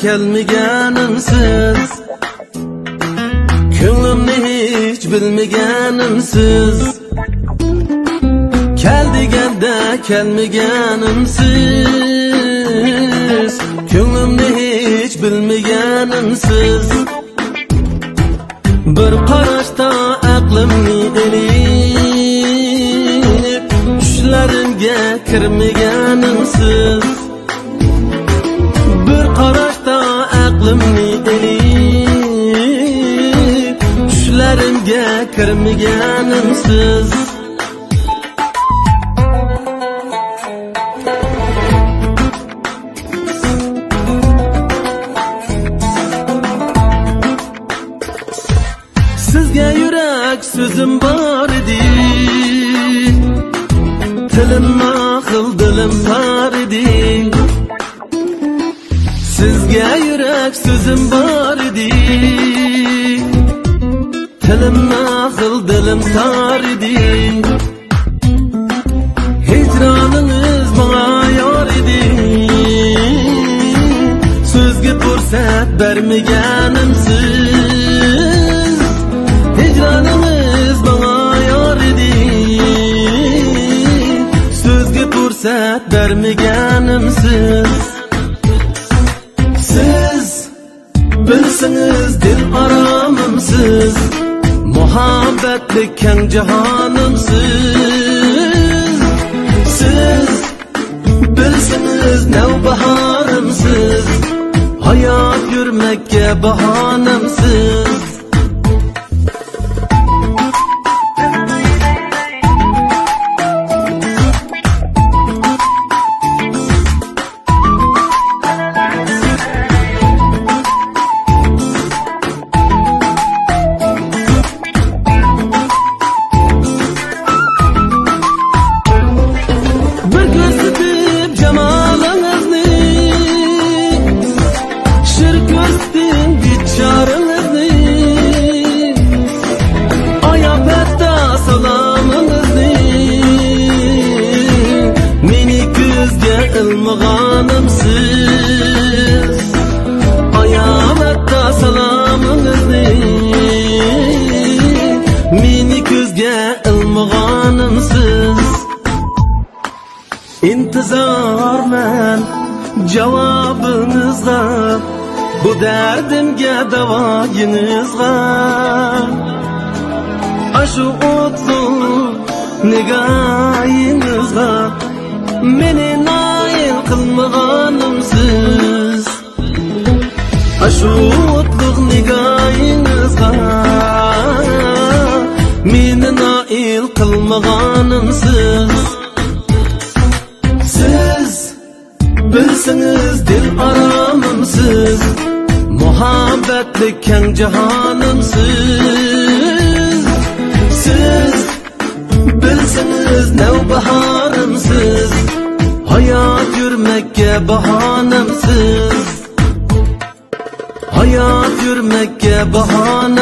kelmeganimsiz, ko'nglimni hech bilmaganimsiz, kel deganda kelmaganimsiz, ko'nglimni hech bilmaganimsiz. Bir qarashda aqlimni elib, tushlarimga kirmaganimsiz. Bir qarashda aqlimni elib, tushlarimga kirmaganimsiz. Sizga yurak so'zim bor edi, tilim ma'qul, dilim tor edi. Sizga yurak so'zim bor edi, tilim ma'qul, dilim tor edi. Hicroningiz bana yor edi, so'zga fursat bermaganimsiz. Hicronimiz bana yor edi, so'zga fursat bermaganimsiz. Siz bilsiniz dil aramimsiz, muhabbatli keng jahonimsiz. Siz bilsiniz navbaharimsiz, hayot yurmakka bahonamsiz. Ilmag'animsiz, oyoqda salomimizni, meni ko'zga ilmag'animsiz. İntizorman javobingizga, bu dardimga davoyingizga. Ashu o'tli nigoyingizga meni qilmaganimsiz. Ashu o'tliq nigoyingizga meni noil qilmaganimsiz. Siz bilsiniz dil aramimsiz, muhabbatli keng jahonimsiz. Siz bilsiniz navbaharimsiz, hayot yurmakka bahonamsiz. Hayot yurmakka bahonamsiz.